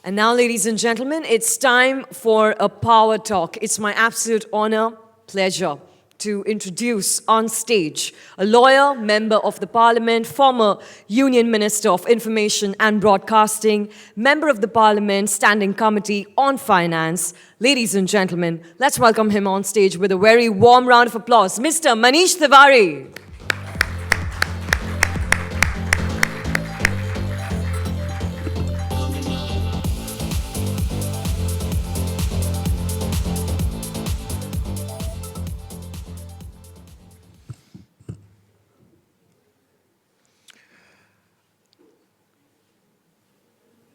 And now, ladies and gentlemen, it's time for a power talk. It's my absolute honor, pleasure to introduce on stage a lawyer, member of the parliament, former Union Minister of Information and Broadcasting, member of the Parliament Standing Committee on Finance. Ladies and gentlemen, let's welcome him on stage with a very warm round of applause, Mr. Manish Tewari.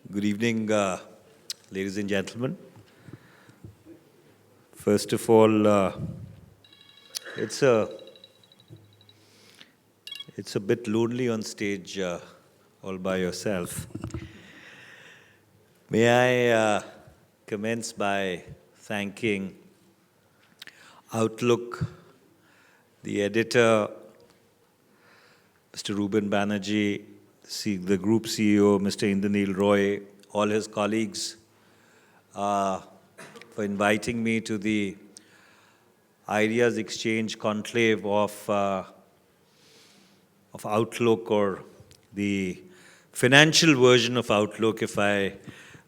Good evening, ladies and gentlemen. First of all, it's a bit lonely on stage all by yourself. May I commence by thanking Outlook, the editor, Mr. Ruben Banerjee, the group CEO, Mr. Indranil Roy, all his colleagues, for inviting me to the Ideas Exchange Conclave of Outlook, or the financial version of Outlook, if I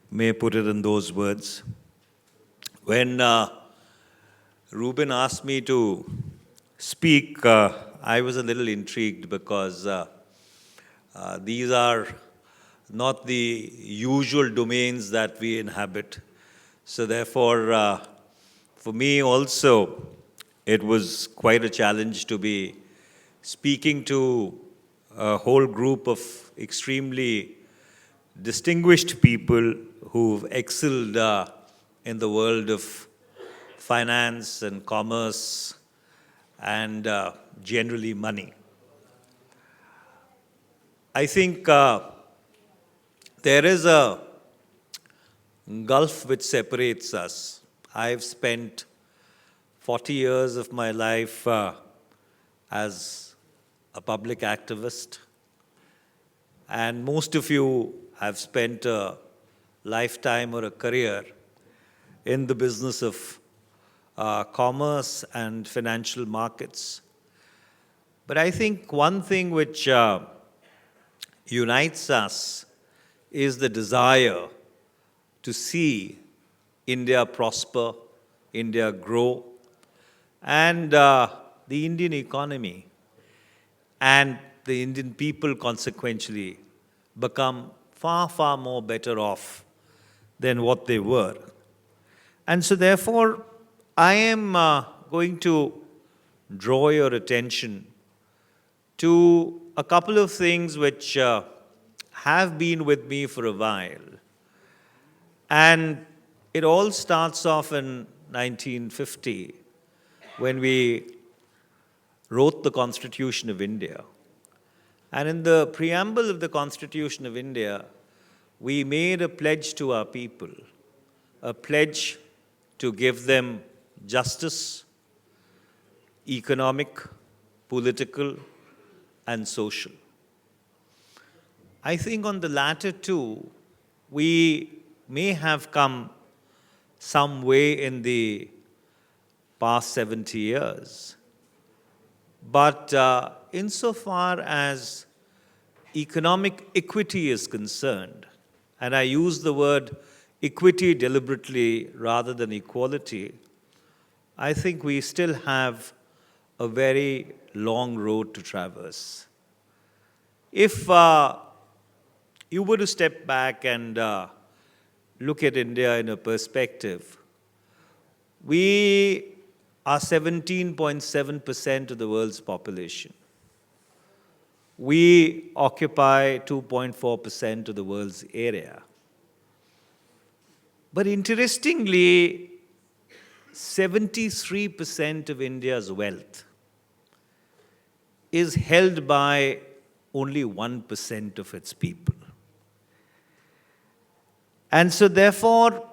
may put it in those words. When Ruben asked me to speak, I was a little intrigued because these are not the usual domains that we inhabit. So therefore, for me also, it was quite a challenge to be speaking to a whole group of extremely distinguished people who've excelled in the world of finance and commerce and generally money. I think there is a gulf which separates us. I've spent 40 years of my life as a public activist, and most of you have spent a lifetime or a career in the business of commerce and financial markets. But I think one thing which unites us is the desire to see India prosper, India grow, and the Indian economy and the Indian people consequentially become far, far more better off than what they were. And so therefore, I am going to draw your attention to a couple of things which have been with me for a while. And it all starts off in 1950, when we wrote the Constitution of India. And in the preamble of the Constitution of India, we made a pledge to our people, a pledge to give them justice, economic, political, and social. I think on the latter two, we may have come some way in the past 70 years. But insofar as economic equity is concerned, and I use the word equity deliberately rather than equality, I think we still have a very long road to traverse. If you were to step back and look at India in a perspective, we are 17.7% of the world's population. We occupy 2.4% of the world's area. But interestingly, 73% of India's wealth is held by only 1% of its people. And so therefore,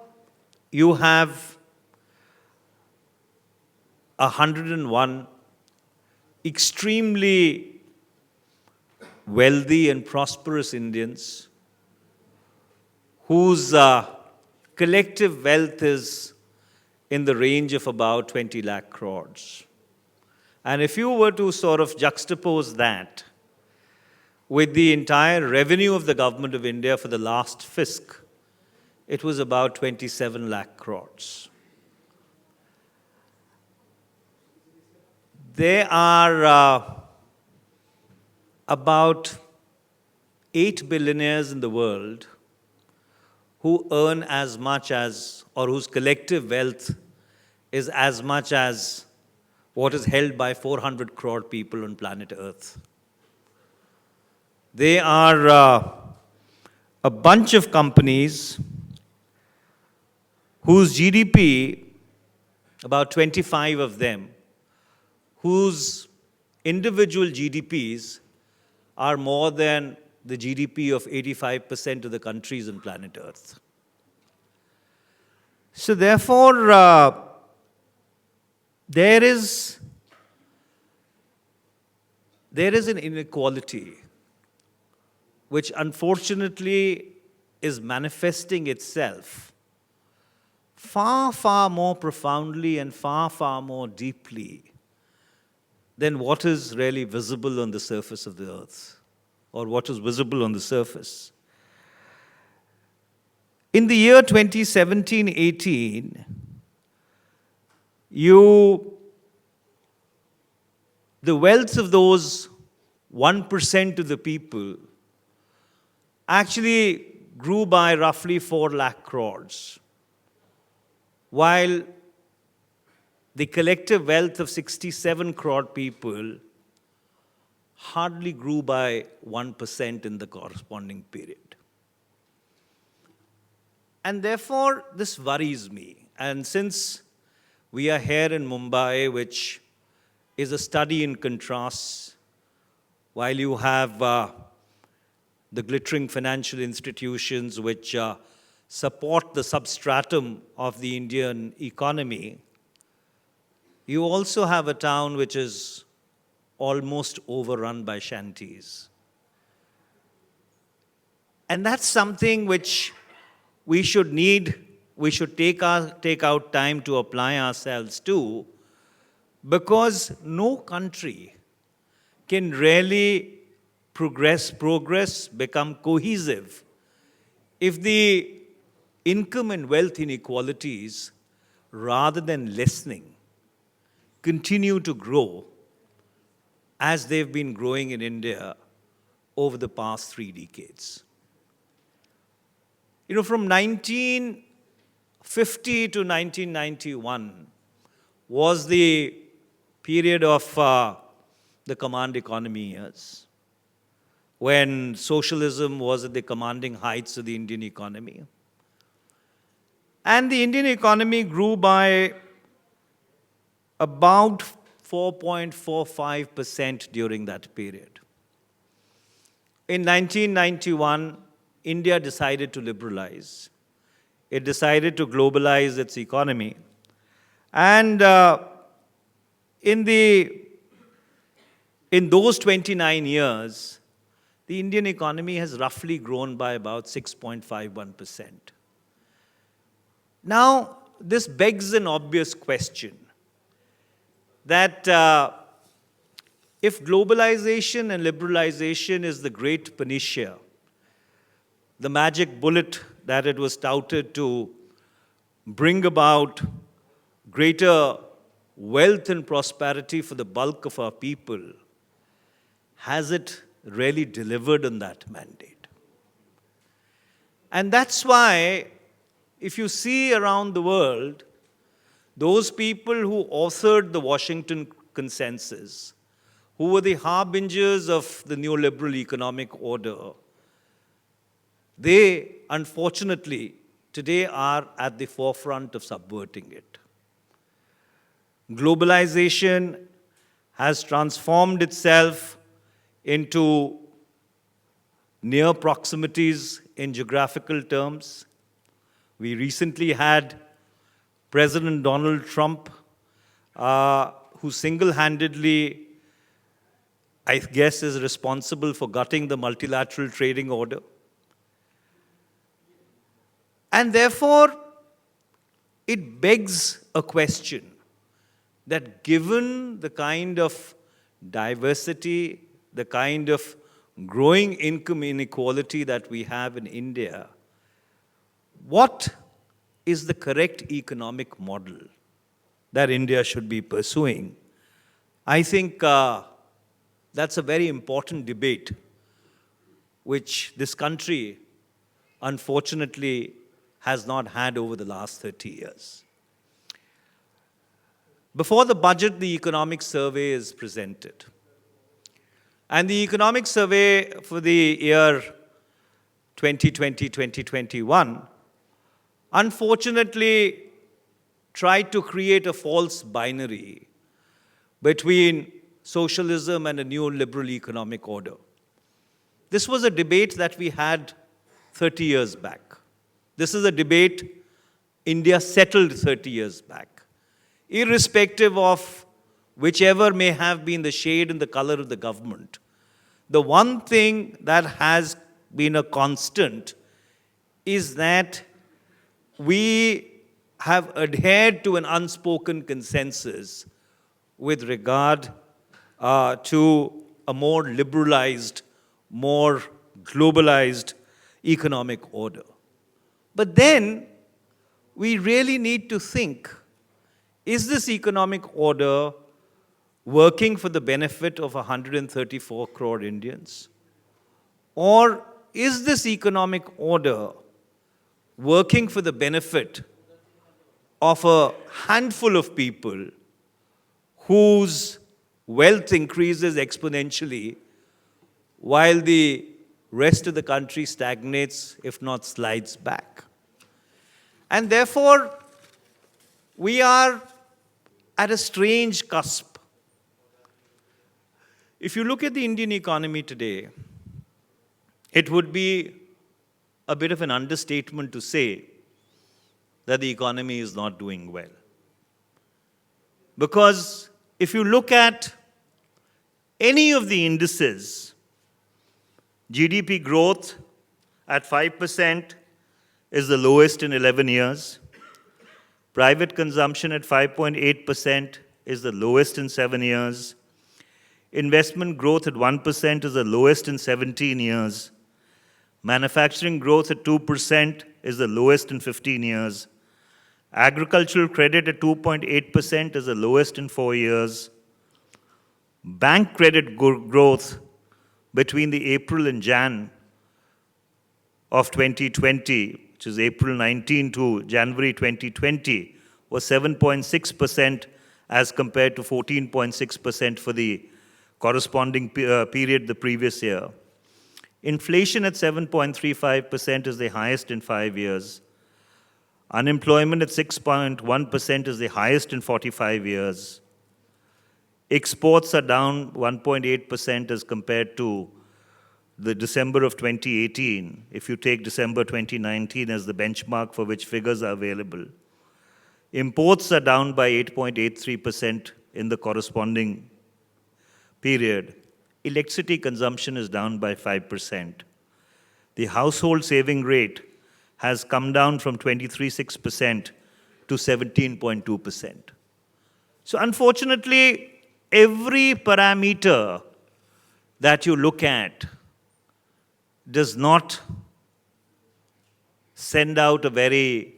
you have 101 extremely wealthy and prosperous Indians whose collective wealth is in the range of about 20 lakh crores. And if you were to sort of juxtapose that with the entire revenue of the government of India for the last fisc, it was about 27 lakh crores. There are about 8 billionaires in the world who earn as much as, or whose collective wealth is as much as what is held by 400 crore people on planet Earth. They are a bunch of companies whose GDP, about 25 of them, whose individual GDPs are more than the GDP of 85% of the countries on planet Earth. So therefore, there is an inequality which unfortunately is manifesting itself far, far more profoundly and far, far more deeply than what is really visible on the surface of the earth, or what is visible on the surface. In the year 2017-18, the wealth of those 1% of the people actually grew by roughly 4 lakh crores, while the collective wealth of 67 crore people hardly grew by 1% in the corresponding period. And therefore, this worries me. And since we are here in Mumbai, which is a study in contrasts, while you have the glittering financial institutions which support the substratum of the Indian economy, you also have a town which is almost overrun by shanties. And that's something which we should take out time to apply ourselves to, because no country can really progress, become cohesive, if the income and wealth inequalities, rather than lessening, continue to grow as they've been growing in India over the past 3 decades. From 1950 to 1991 was the period of the command economy years, when socialism was at the commanding heights of the Indian economy. And the Indian economy grew by about 4.45% during that period. In 1991, India decided to liberalize. It decided to globalize its economy. And in those 29 years, the Indian economy has roughly grown by about 6.51%. Now, this begs an obvious question, that if globalization and liberalization is the great panacea, the magic bullet that it was touted to bring about greater wealth and prosperity for the bulk of our people, has it really delivered on that mandate? And that's why, if you see around the world, those people who authored the Washington Consensus, who were the harbingers of the neoliberal economic order, they, unfortunately, today are at the forefront of subverting it. Globalization has transformed itself into near proximities in geographical terms. We recently had President Donald Trump, who single-handedly, I guess, is responsible for gutting the multilateral trading order. And therefore, it begs a question that given the kind of diversity, the kind of growing income inequality that we have in India, what is the correct economic model that India should be pursuing? I think that's a very important debate which this country, unfortunately, has not had over the last 30 years. Before the budget, the economic survey is presented. And the economic survey for the year 2020-2021, unfortunately, tried to create a false binary between socialism and a neoliberal economic order. This was a debate that we had 30 years back. This is a debate India settled 30 years back. Irrespective of whichever may have been the shade and the color of the government, the one thing that has been a constant is that we have adhered to an unspoken consensus with regard to a more liberalized, more globalized economic order. But then we really need to think, is this economic order working for the benefit of 134 crore Indians? Or is this economic order working for the benefit of a handful of people whose wealth increases exponentially while the rest of the country stagnates, if not slides back? And therefore, we are at a strange cusp. If you look at the Indian economy today, it would be a bit of an understatement to say that the economy is not doing well. Because if you look at any of the indices, GDP growth at 5% is the lowest in 11 years. Private consumption at 5.8% is the lowest in 7 years. Investment growth at 1% is the lowest in 17 years. Manufacturing growth at 2% is the lowest in 15 years. Agricultural credit at 2.8% is the lowest in 4 years. Bank credit growth between the April and Jan of 2020, which is April 19 to January 2020, was 7.6% as compared to 14.6% for the corresponding period the previous year. Inflation at 7.35% is the highest in 5 years. Unemployment at 6.1% is the highest in 45 years. Exports are down 1.8% as compared to the December of 2018, if you take December 2019 as the benchmark for which figures are available. Imports are down by 8.83% in the corresponding period. Electricity consumption is down by 5%. The household saving rate has come down from 23.6% to 17.2%. So unfortunately, every parameter that you look at does not send out a very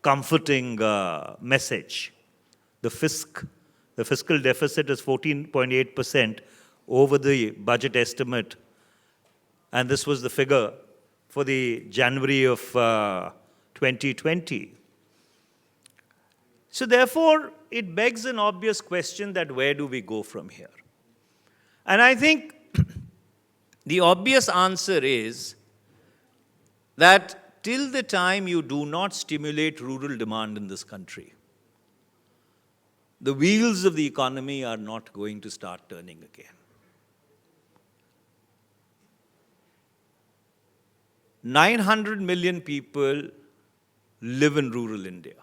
comforting message. The fiscal deficit is 14.8% over the budget estimate, and this was the figure for the January of 2020. So therefore, it begs an obvious question that where do we go from here? And I think the obvious answer is that till the time you do not stimulate rural demand in this country, the wheels of the economy are not going to start turning again. 900 million people live in rural India.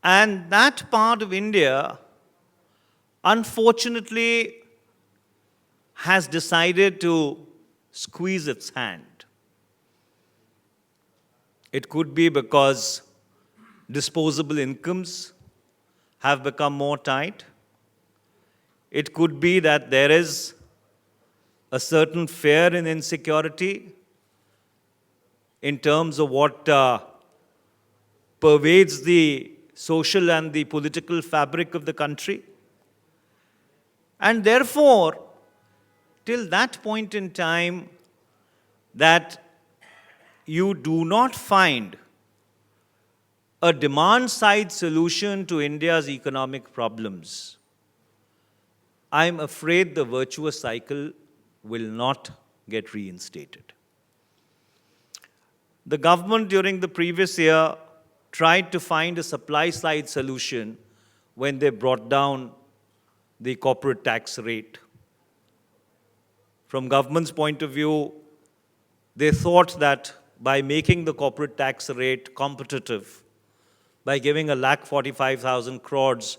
And that part of India, unfortunately, has decided to squeeze its hand. It could be because disposable incomes have become more tight. It could be that there is a certain fear and insecurity in terms of what pervades the social and the political fabric of the country. And therefore, till that point in time that you do not find a demand-side solution to India's economic problems, I'm afraid the virtuous cycle will not get reinstated. The government during the previous year tried to find a supply-side solution when they brought down the corporate tax rate. From government's point of view, they thought that by making the corporate tax rate competitive, by giving 1,45,000 crores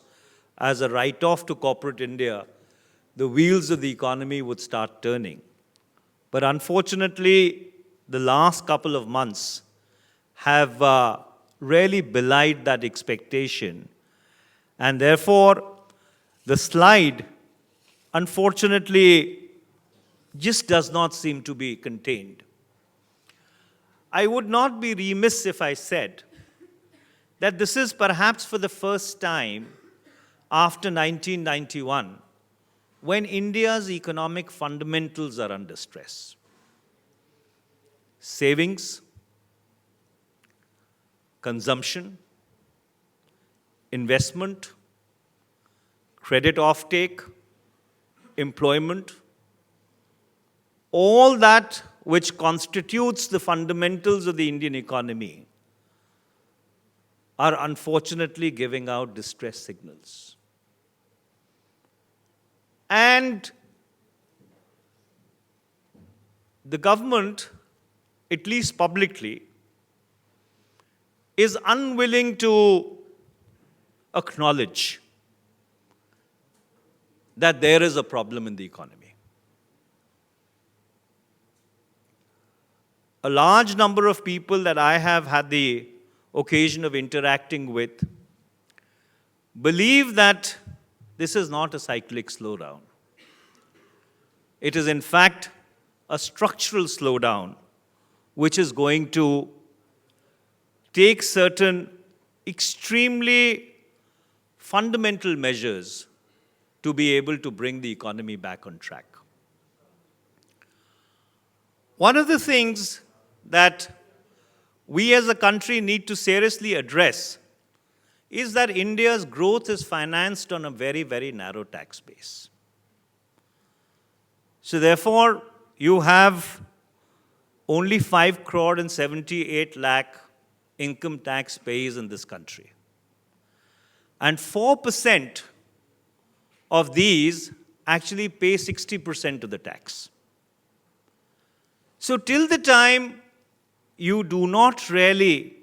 as a write-off to corporate India, the wheels of the economy would start turning. But unfortunately, the last couple of months have really belied that expectation. And therefore, the slide, unfortunately, just does not seem to be contained. I would not be remiss if I said that this is perhaps for the first time after 1991 when India's economic fundamentals are under stress. Savings, consumption, investment, credit offtake, employment, all that which constitutes the fundamentals of the Indian economy are unfortunately giving out distress signals. And the government, at least publicly, is unwilling to acknowledge that there is a problem in the economy. A large number of people that I have had the occasion of interacting with believe that this is not a cyclic slowdown. It is in fact a structural slowdown which is going to take certain extremely fundamental measures to be able to bring the economy back on track. One of the things that we as a country need to seriously address is that India's growth is financed on a very, very narrow tax base. So therefore, you have only 5 crore and 78 lakh income tax payers in this country. And 4% of these actually pay 60% of the tax. So till the time you do not really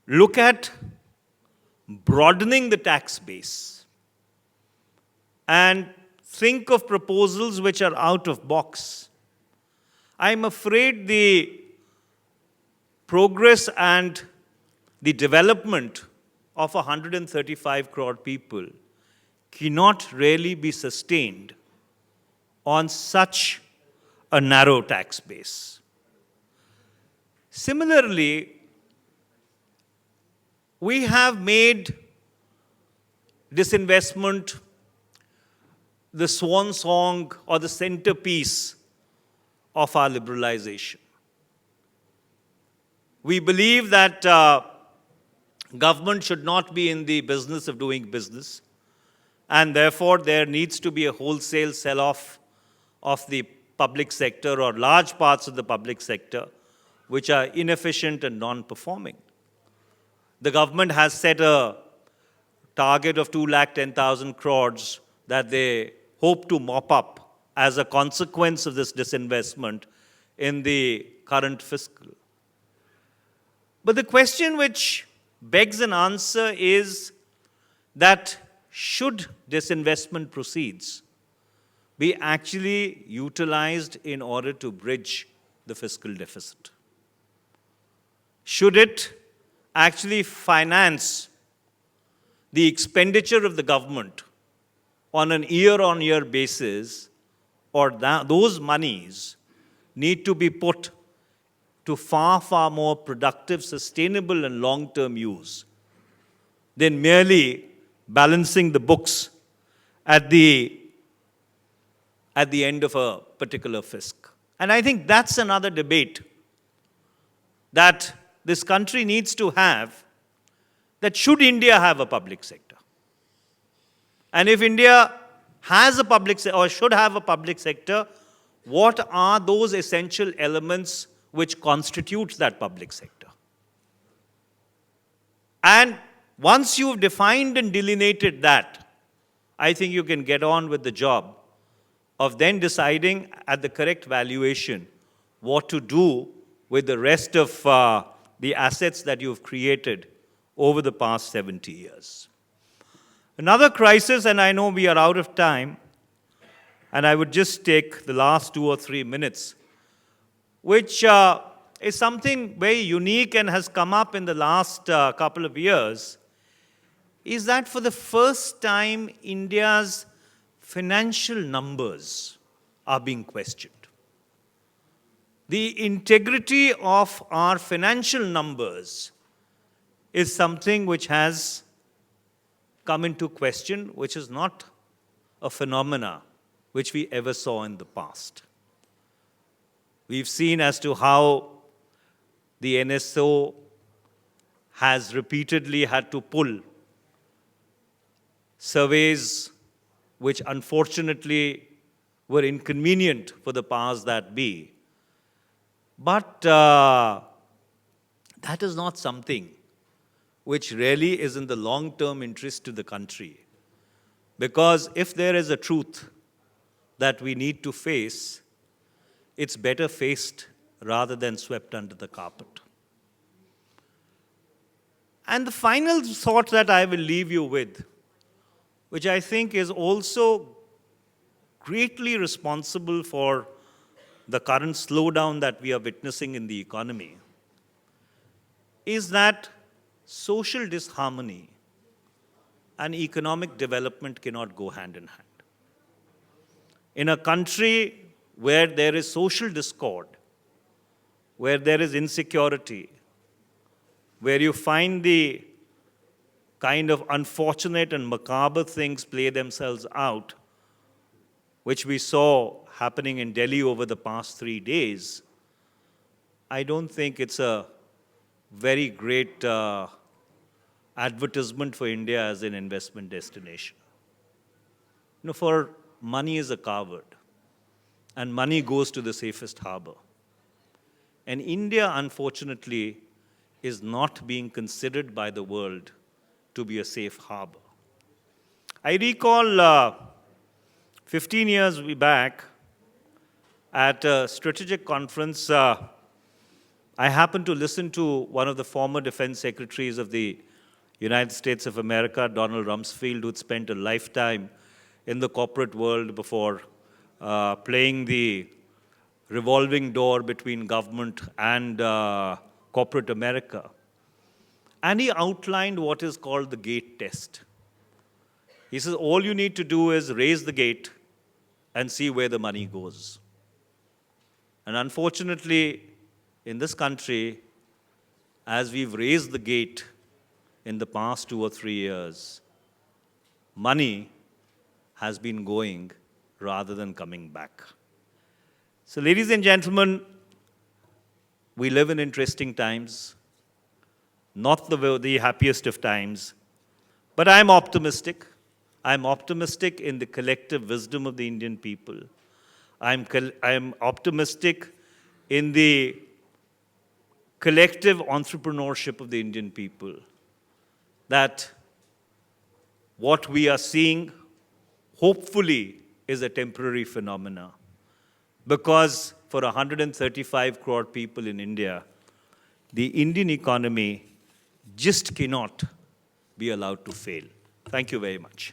look at broadening the tax base and think of proposals which are out of box, I'm afraid the progress and the development of 135 crore people cannot really be sustained on such a narrow tax base. Similarly, we have made disinvestment the swan song or the centerpiece of our liberalization. We believe that government should not be in the business of doing business, and therefore there needs to be a wholesale sell-off of the public sector or large parts of the public sector which are inefficient and non-performing. The government has set a target of 210,000 crores that they hope to mop up as a consequence of this disinvestment in the current fiscal. But the question which begs an answer is that should disinvestment proceeds be actually utilized in order to bridge the fiscal deficit? Should it actually finance the expenditure of the government on an year-on-year basis, or those monies need to be put to far, far more productive, sustainable, and long-term use than merely balancing the books at the end of a particular fisc. And I think that's another debate that this country needs to have, that should India have a public sector? And if India has a public sector or should have a public sector, what are those essential elements which constitutes that public sector? And once you've defined and delineated that, I think you can get on with the job of then deciding at the correct valuation what to do with the rest of the assets that you've created over the past 70 years. Another crisis, and I know we are out of time, and I would just take the last 2 or 3 minutes, which is something very unique and has come up in the last couple of years, is that for the first time, India's financial numbers are being questioned. The integrity of our financial numbers is something which has come into question, which is not a phenomena which we ever saw in the past. We've seen as to how the NSO has repeatedly had to pull surveys which unfortunately were inconvenient for the powers that be. But that is not something which really is in the long-term interest of the country. Because if there is a truth that we need to face, it's better faced rather than swept under the carpet. And the final thought that I will leave you with, which I think is also greatly responsible for the current slowdown that we are witnessing in the economy, is that social disharmony and economic development cannot go hand in hand. In a country where there is social discord, where there is insecurity, where you find the kind of unfortunate and macabre things play themselves out, which we saw happening in Delhi over the past 3 days, I don't think it's a very great advertisement for India as an investment destination. For money is a coward, and money goes to the safest harbor. And India, unfortunately, is not being considered by the world to be a safe harbor. I recall 15 years back at a strategic conference, I happened to listen to one of the former defense secretaries of the United States of America, Donald Rumsfeld, who'd spent a lifetime in the corporate world before playing the revolving door between government and corporate America. And he outlined what is called the gate test. He says, all you need to do is raise the gate and see where the money goes. And unfortunately, in this country, as we've raised the gate in the past 2 or 3 years, money has been going rather than coming back. So, ladies and gentlemen, we live in interesting times, not the happiest of times, but I'm optimistic. I'm optimistic in the collective wisdom of the Indian people. I'm optimistic in the collective entrepreneurship of the Indian people, that what we are seeing hopefully is a temporary phenomena, because for 135 crore people in India, the Indian economy just cannot be allowed to fail. Thank you very much.